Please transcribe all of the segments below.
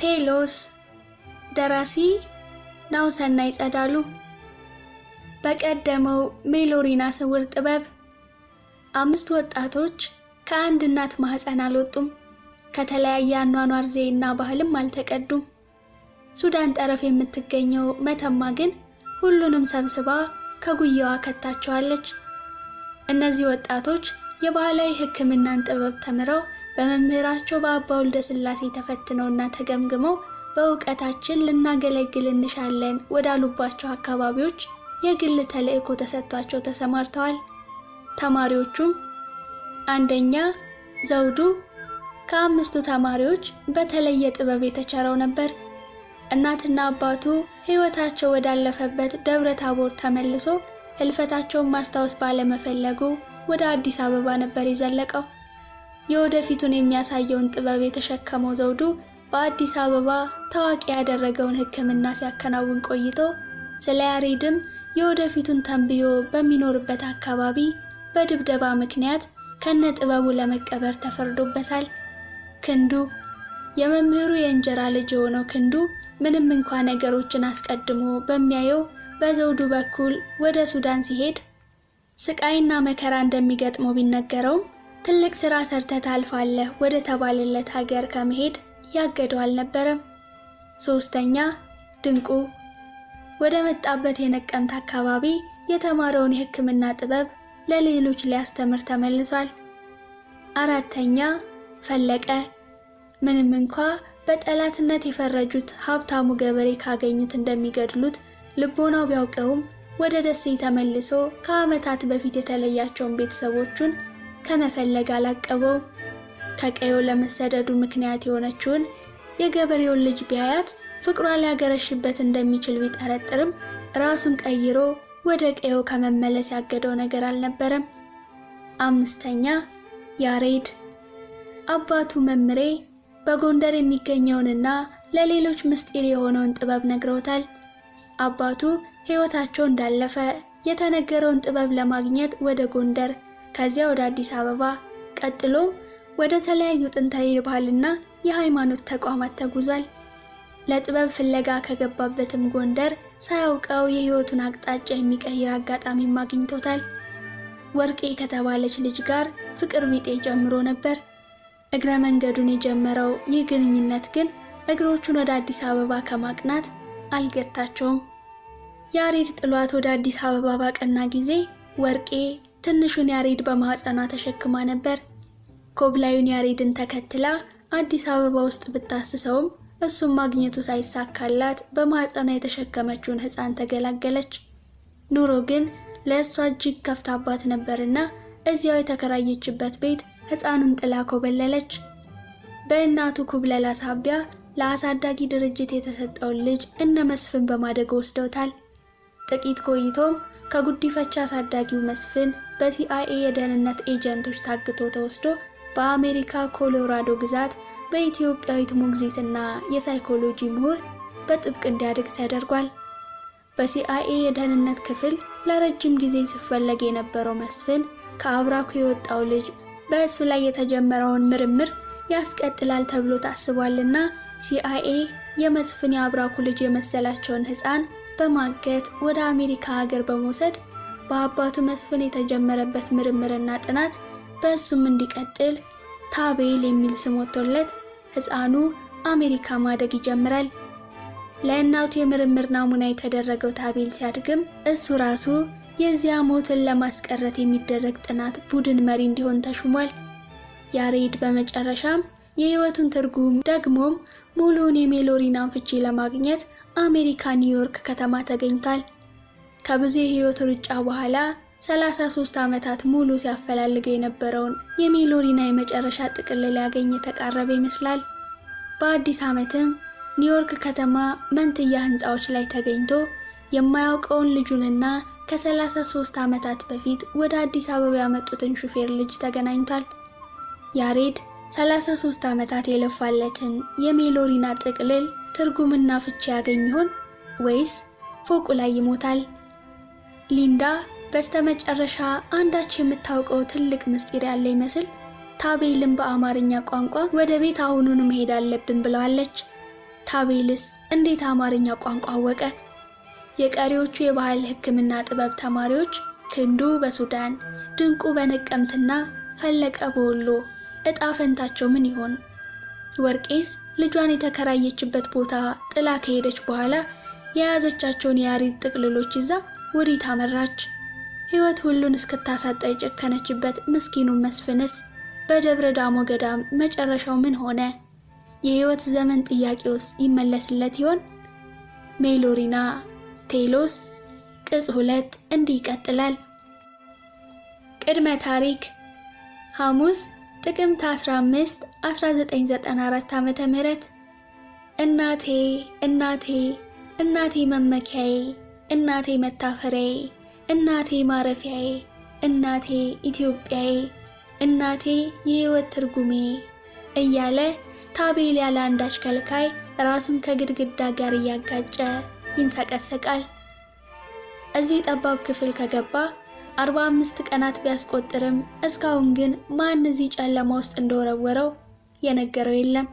ቴሎስ ደራሲ ናሁሰናይ ጸዳሉ። በቀደመው ሜሎሪና ስውር ጥበብ 5 ወጣቶች ከአንድ እናት ማህፀን አልወጡም። ከተለያየ አኗኗር ዘይና ባህልም አልተቀዱም። ሱዳን ጠረፍ የምትገኘው መተማ ግን ሁሉንም ሰብስባ ከጉያዋ ከታቸዋለች። እነዚህ ወጣቶች የባህላዊ ሕክምናን ጥበብ ተምረው በመምህራቸው በአባ ወልደ ስላሴ ተፈትነውና ተገምግመው በእውቀታችን ልናገለግል እንሻለን ወዳሉባቸው አካባቢዎች የግል ተልእኮ ተሰጥቷቸው ተሰማርተዋል። ተማሪዎቹም አንደኛ ዘውዱ ከ5ቱ ተማሪዎች በተለየ ጥበብ የተቸረው ነበር። እናትና አባቱ ሕይወታቸው ወዳለፈበት ደብረ ታቦር ተመልሶ ህልፈታቸውን ማስታወስ ባለመፈለጉ ወደ አዲስ አበባ ነበር የዘለቀው። የወደፊቱን የሚያሳየውን ጥበብ የተሸከመው ዘውዱ በአዲስ አበባ ታዋቂ ያደረገውን ሕክምና ሲያከናውን ቆይቶ ስለ ያሬድም የወደፊቱን ተንብዮ በሚኖርበት አካባቢ በድብደባ ምክንያት ከነ ጥበቡ ለመቀበር ተፈርዶበታል። ክንዱ የመምህሩ የእንጀራ ልጅ የሆነው ክንዱ ምንም እንኳን ነገሮችን አስቀድሞ በሚያየው በዘውዱ በኩል ወደ ሱዳን ሲሄድ ስቃይና መከራ እንደሚገጥመው ቢነገረውም ትልቅ ስራ ሰርተህ ታልፋለህ ወደ ተባለለት ሀገር ከመሄድ ያገደው አልነበረም። ሶስተኛ ድንቁ ወደ መጣበት የነቀምት አካባቢ የተማረውን የሕክምና ጥበብ ለሌሎች ሊያስተምር ተመልሷል። አራተኛ ፈለቀ ምንም እንኳን በጠላትነት የፈረጁት ሀብታሙ ገበሬ ካገኙት እንደሚገድሉት ልቦናው ቢያውቀውም ወደ ደሴ ተመልሶ ከዓመታት በፊት የተለያቸውን ቤተሰቦቹን ከመፈለግ አላቀበው። ከቀዩ ለመሰደዱ ምክንያት የሆነችውን የገበሬውን ልጅ ቢያያት ፍቅሯ ሊያገረሽበት እንደሚችል ቢጠረጥርም ራሱን ቀይሮ ወደ ቀዩ ከመመለስ ያገደው ነገር አልነበረም። አምስተኛ ያሬድ አባቱ መምሬ በጎንደር የሚገኘውንና ለሌሎች ምስጢር የሆነውን ጥበብ ነግረውታል። አባቱ ሕይወታቸው እንዳለፈ የተነገረውን ጥበብ ለማግኘት ወደ ጎንደር ከዚያ ወደ አዲስ አበባ ቀጥሎ ወደ ተለያዩ ጥንታዊ የባህልና የሃይማኖት ተቋማት ተጉዟል። ለጥበብ ፍለጋ ከገባበትም ጎንደር ሳያውቀው የሕይወቱን አቅጣጫ የሚቀይር አጋጣሚም አግኝቶታል። ወርቄ ከተባለች ልጅ ጋር ፍቅር ቢጤ ጀምሮ ነበር። እግረ መንገዱን የጀመረው ይህ ግንኙነት ግን እግሮቹን ወደ አዲስ አበባ ከማቅናት አልገታቸውም። ያሬድ ጥሏት ወደ አዲስ አበባ ባቀና ጊዜ ወርቄ ትንሹን ያሬድ በማህፀኗ ተሸክማ ነበር። ኮብላዩን ያሬድን ተከትላ አዲስ አበባ ውስጥ ብታስሰውም እሱም ማግኘቱ ሳይሳካላት በማህፀኗ የተሸከመችውን ሕፃን ተገላገለች። ኑሮ ግን ለእሷ እጅግ ከፍታባት ነበርና እዚያው የተከራየችበት ቤት ሕፃኑን ጥላ ኮበለለች። በእናቱ ኩብለላ ሳቢያ ለአሳዳጊ ድርጅት የተሰጠውን ልጅ እነ መስፍን በማደጎ ወስደውታል። ጥቂት ቆይቶም ከጉዲፈቻ አሳዳጊው መስፍን በሲአይኤ የደህንነት ኤጀንቶች ታግቶ ተወስዶ በአሜሪካ ኮሎራዶ ግዛት በኢትዮጵያዊት ሞግዚትና የሳይኮሎጂ ምሁር በጥብቅ እንዲያድግ ተደርጓል። በሲአይኤ የደህንነት ክፍል ለረጅም ጊዜ ሲፈለግ የነበረው መስፍን ከአብራኩ የወጣው ልጅ በእሱ ላይ የተጀመረውን ምርምር ያስቀጥላል ተብሎ ታስቧልና ሲአይኤ የመስፍን የአብራኩ ልጅ የመሰላቸውን ሕፃን በማገት ወደ አሜሪካ ሀገር በመውሰድ በአባቱ መስፍን የተጀመረበት ምርምርና ጥናት በእሱም እንዲቀጥል ታቤል የሚል ስም ወጥቶለት ሕፃኑ አሜሪካ ማደግ ይጀምራል። ለእናቱ የምርምር ናሙና የተደረገው ታቤል ሲያድግም እሱ ራሱ የዚያ ሞትን ለማስቀረት የሚደረግ ጥናት ቡድን መሪ እንዲሆን ተሹሟል። ያሬድ በመጨረሻም የሕይወቱን ትርጉም ደግሞም ሙሉውን የሜሎሪናን ፍቺ ለማግኘት አሜሪካ ኒውዮርክ ከተማ ተገኝቷል። ከብዙ የሕይወት ሩጫ በኋላ 33 ዓመታት ሙሉ ሲያፈላልገው የነበረውን የሜሎሪና የመጨረሻ ጥቅልል ሊያገኝ የተቃረበ ይመስላል። በአዲስ ዓመትም ኒውዮርክ ከተማ መንትያ ህንፃዎች ላይ ተገኝቶ የማያውቀውን ልጁንና ከ33 ዓመታት በፊት ወደ አዲስ አበባ ያመጡትን ሹፌር ልጅ ተገናኝቷል። ያሬድ 33 ዓመታት የለፋለትን የሜሎሪና ጥቅልል ትርጉምና ፍቺ ያገኝ ይሆን ወይስ ፎቁ ላይ ይሞታል? ሊንዳ በስተመጨረሻ አንዳች የምታውቀው ትልቅ ምስጢር ያለ ይመስል ታቤልን በአማርኛ ቋንቋ ወደ ቤት አሁኑን መሄድ አለብን ብለዋለች። ታቤልስ እንዴት አማርኛ ቋንቋ አወቀ? የቀሪዎቹ የባህል ሕክምና ጥበብ ተማሪዎች ክንዱ በሱዳን፣ ድንቁ በነቀምትና ፈለቀ በወሎ እጣ ፈንታቸው ምን ይሆን? ወርቄስ ልጇን የተከራየችበት ቦታ ጥላ ከሄደች በኋላ የያዘቻቸውን የያሬድ ጥቅልሎች ይዛ ወዴት አመራች? ሕይወት ሁሉን እስክታሳጣ የጨከነችበት ምስኪኑ መስፍንስ በደብረ ዳሞ ገዳም መጨረሻው ምን ሆነ? የሕይወት ዘመን ጥያቄውስ ይመለስለት ይሆን? ሜሎሪና ቴሎስ ቅጽ 2 እንዲህ ይቀጥላል። ቅድመ ታሪክ ሐሙስ ጥቅምት 15 1994 ዓመተ ምህረት እናቴ እናቴ እናቴ መመኪያዬ፣ እናቴ መታፈሪያዬ፣ እናቴ ማረፊያዬ፣ እናቴ ኢትዮጵያዬ፣ እናቴ የሕይወት ትርጉሜ እያለ ታቤል ያለ አንዳች ከልካይ ራሱን ከግድግዳ ጋር እያጋጨ ይንሰቀሰቃል። እዚህ ጠባብ ክፍል ከገባ 45 ቀናት ቢያስቆጥርም እስካሁን ግን ማን እዚህ ጨለማ ውስጥ እንደወረወረው የነገረው የለም።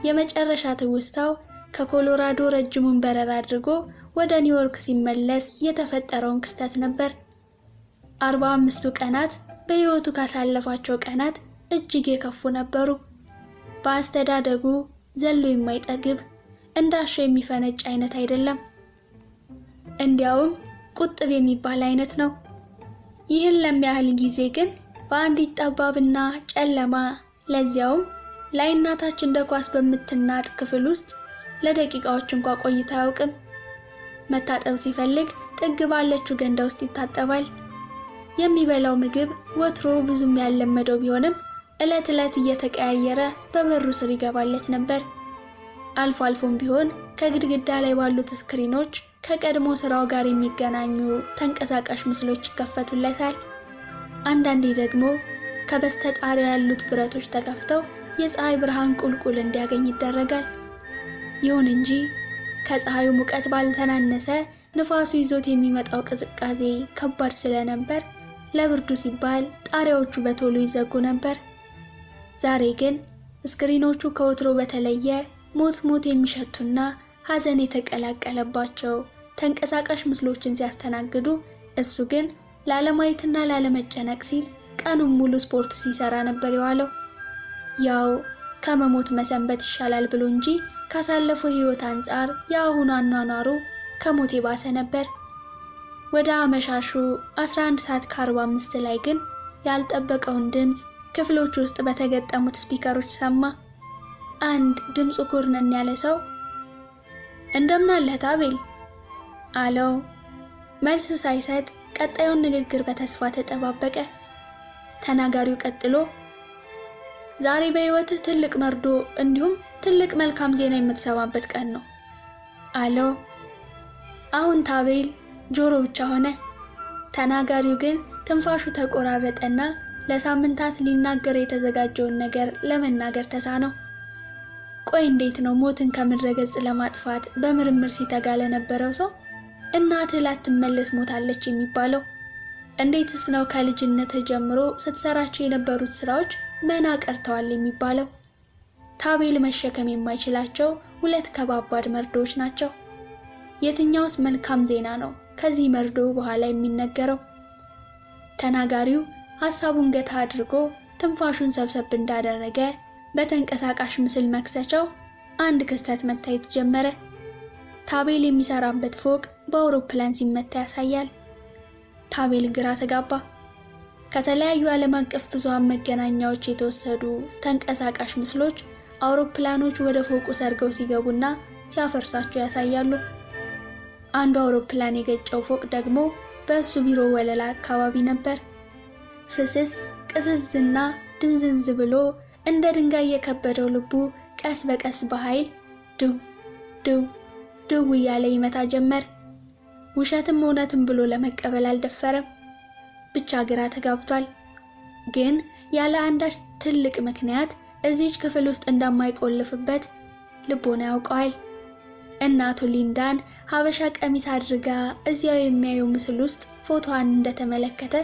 የመጨረሻ ትውስታው ከኮሎራዶ ረጅሙን በረራ አድርጎ ወደ ኒውዮርክ ሲመለስ የተፈጠረውን ክስተት ነበር። 45ቱ ቀናት በሕይወቱ ካሳለፋቸው ቀናት እጅግ የከፉ ነበሩ። በአስተዳደጉ ዘሎ የማይጠግብ እንዳሻው የሚፈነጭ አይነት አይደለም። እንዲያውም ቁጥብ የሚባል አይነት ነው። ይህን ለሚያህል ጊዜ ግን በአንዲት ጠባብና ጨለማ ለዚያውም ላይናታች እንደ ኳስ በምትናጥ ክፍል ውስጥ ለደቂቃዎች እንኳ ቆይቶ አያውቅም። መታጠብ ሲፈልግ ጥግ ባለችው ገንዳ ውስጥ ይታጠባል። የሚበላው ምግብ ወትሮ ብዙም ያለመደው ቢሆንም ዕለት ዕለት እየተቀያየረ በበሩ ስር ይገባለት ነበር። አልፎ አልፎም ቢሆን ከግድግዳ ላይ ባሉት ስክሪኖች ከቀድሞ ስራው ጋር የሚገናኙ ተንቀሳቃሽ ምስሎች ይከፈቱለታል። አንዳንዴ ደግሞ ከበስተጣሪያ ያሉት ብረቶች ተከፍተው የፀሐይ ብርሃን ቁልቁል እንዲያገኝ ይደረጋል። ይሁን እንጂ ከፀሐዩ ሙቀት ባልተናነሰ ንፋሱ ይዞት የሚመጣው ቅዝቃዜ ከባድ ስለነበር ለብርዱ ሲባል ጣሪያዎቹ በቶሎ ይዘጉ ነበር። ዛሬ ግን ስክሪኖቹ ከወትሮ በተለየ ሞት የሚሸቱና ሐዘን የተቀላቀለባቸው ተንቀሳቃሽ ምስሎችን ሲያስተናግዱ፣ እሱ ግን ላለማየትና ላለመጨነቅ ሲል ቀኑን ሙሉ ስፖርት ሲሰራ ነበር የዋለው። ያው ከመሞት መሰንበት ይሻላል ብሎ እንጂ ካሳለፈው ሕይወት አንጻር የአሁኑ አኗኗሩ ከሞት የባሰ ነበር። ወደ አመሻሹ 11 ሰዓት ከ45 ላይ ግን ያልጠበቀውን ድምፅ ክፍሎች ውስጥ በተገጠሙት ስፒከሮች ሰማ። አንድ ድምፁ ኩርነን ያለ ሰው እንደምን አለህ ታቤል አለው። መልስ ሳይሰጥ ቀጣዩን ንግግር በተስፋ ተጠባበቀ። ተናጋሪው ቀጥሎ ዛሬ በሕይወትህ ትልቅ መርዶ እንዲሁም ትልቅ መልካም ዜና የምትሰማበት ቀን ነው አለው። አሁን ታቤል ጆሮ ብቻ ሆነ። ተናጋሪው ግን ትንፋሹ ተቆራረጠና ለሳምንታት ሊናገር የተዘጋጀውን ነገር ለመናገር ተሳነው። ቆይ እንዴት ነው ሞትን ከምድረ ገጽ ለማጥፋት በምርምር ሲተጋ ለነበረው ሰው እናትህ ላትመለስ ሞታለች የሚባለው? እንዴትስ ነው ከልጅነትህ ጀምሮ ስትሰራቸው የነበሩት ስራዎች መና ቀርተዋል የሚባለው? ታቤል መሸከም የማይችላቸው ሁለት ከባባድ መርዶዎች ናቸው። የትኛውስ መልካም ዜና ነው ከዚህ መርዶ በኋላ የሚነገረው? ተናጋሪው ሐሳቡን ገታ አድርጎ ትንፋሹን ሰብሰብ እንዳደረገ በተንቀሳቃሽ ምስል መክሰቻው አንድ ክስተት መታየት ጀመረ። ታቤል የሚሰራበት ፎቅ በአውሮፕላን ሲመታ ያሳያል። ታቤል ግራ ተጋባ። ከተለያዩ ዓለም አቀፍ ብዙሃን መገናኛዎች የተወሰዱ ተንቀሳቃሽ ምስሎች አውሮፕላኖች ወደ ፎቁ ሰርገው ሲገቡና ሲያፈርሳቸው ያሳያሉ። አንዱ አውሮፕላን የገጨው ፎቅ ደግሞ በእሱ ቢሮ ወለላ አካባቢ ነበር። ፍስስ ቅዝዝና ድንዝንዝ ብሎ እንደ ድንጋይ የከበደው ልቡ ቀስ በቀስ በኃይል ድው ድው ድው እያለ ይመታ ጀመር። ውሸትም እውነትም ብሎ ለመቀበል አልደፈረም። ብቻ ግራ ተጋብቷል። ግን ያለ አንዳች ትልቅ ምክንያት እዚች ክፍል ውስጥ እንደማይቆልፍበት ልቦና ያውቀዋል። እናቱ ሊንዳን ሀበሻ ቀሚስ አድርጋ እዚያው የሚያየው ምስል ውስጥ ፎቶዋን እንደተመለከተ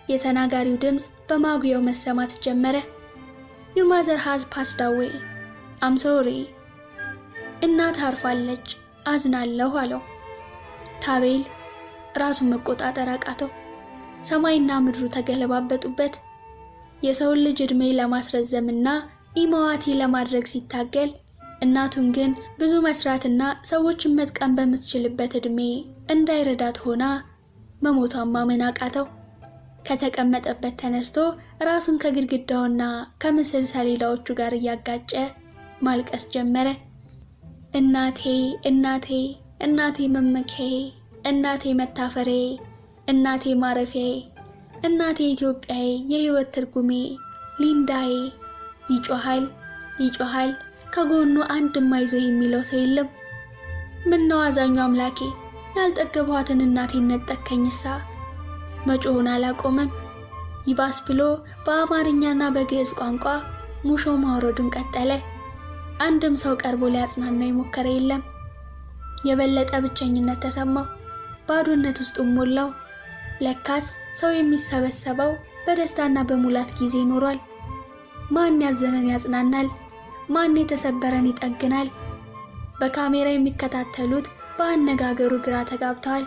የተናጋሪው ድምፅ በማጉያው መሰማት ጀመረ። Your mother has passed away. I'm sorry. እናት አርፋለች፣ አዝናለሁ አለው። ታቤል ራሱን መቆጣጠር አቃተው። ሰማይና ምድሩ ተገለባበጡበት። የሰውን ልጅ ዕድሜ ለማስረዘምና ኢማዋቲ ለማድረግ ሲታገል፣ እናቱን ግን ብዙ መስራትና ሰዎችን መጥቀም በምትችልበት ዕድሜ እንዳይረዳት ሆና መሞቷን ማመን አቃተው። ከተቀመጠበት ተነስቶ ራሱን ከግድግዳውና ከምስል ሰሌዳዎቹ ጋር እያጋጨ ማልቀስ ጀመረ። እናቴ እናቴ እናቴ መመኪያዬ፣ እናቴ መታፈሬ፣ እናቴ ማረፊያዬ፣ እናቴ ኢትዮጵያዬ፣ የህይወት ትርጉሜ፣ ሊንዳዬ። ይጮሃል ይጮሃል፣ ከጎኑ አንድም አይዞህ የሚለው ሰው የለም። ምነው አዛኙ አምላኬ ያልጠገቧትን እናቴን ነጠቀኝሳ። መጮሁን አላቆመም። ይባስ ብሎ በአማርኛና በግዕዝ ቋንቋ ሙሾ ማውረዱን ቀጠለ። አንድም ሰው ቀርቦ ሊያጽናና የሞከረ የለም። የበለጠ ብቸኝነት ተሰማው። ባዶነት ውስጡን ሞላው። ለካስ ሰው የሚሰበሰበው በደስታና በሙላት ጊዜ ኖሯል። ማን ያዘነን ያጽናናል? ማን የተሰበረን ይጠግናል? በካሜራ የሚከታተሉት በአነጋገሩ ግራ ተጋብተዋል።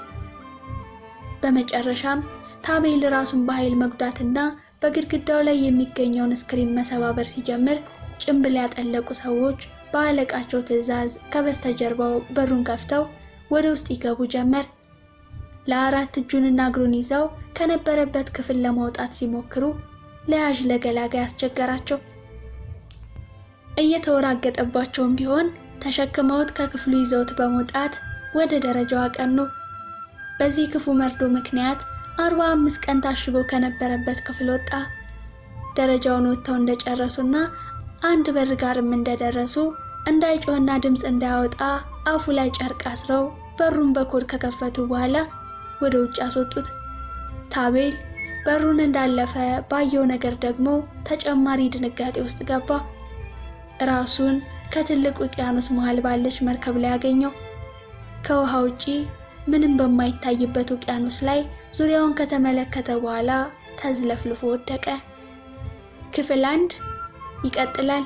በመጨረሻም ታቤል ራሱን በኃይል መጉዳትና በግድግዳው ላይ የሚገኘውን ስክሪን መሰባበር ሲጀምር ጭምብል ያጠለቁ ሰዎች በአለቃቸው ትዕዛዝ ከበስተጀርባው በሩን ከፍተው ወደ ውስጥ ይገቡ ጀመር። ለአራት እጁንና እግሩን ይዘው ከነበረበት ክፍል ለማውጣት ሲሞክሩ ለያዥ ለገላጋይ አስቸገራቸው። እየተወራገጠባቸውም ቢሆን ተሸክመውት ከክፍሉ ይዘውት በመውጣት ወደ ደረጃው አቀኑ። በዚህ ክፉ መርዶ ምክንያት 45 ቀን ታሽጎ ከነበረበት ክፍል ወጣ። ደረጃውን ወጥተው እንደጨረሱና አንድ በር ጋርም እንደደረሱ እንዳይጮህና ድምፅ እንዳያወጣ አፉ ላይ ጨርቅ አስረው በሩን በኮድ ከከፈቱ በኋላ ወደ ውጭ አስወጡት። ታቤል በሩን እንዳለፈ ባየው ነገር ደግሞ ተጨማሪ ድንጋጤ ውስጥ ገባ። ራሱን ከትልቅ ውቅያኖስ መሃል ባለች መርከብ ላይ ያገኘው። ከውሃ ውጪ ምንም በማይታይበት ውቅያኖስ ላይ ዙሪያውን ከተመለከተ በኋላ ተዝለፍልፎ ወደቀ። ክፍል 1 ይቀጥላል።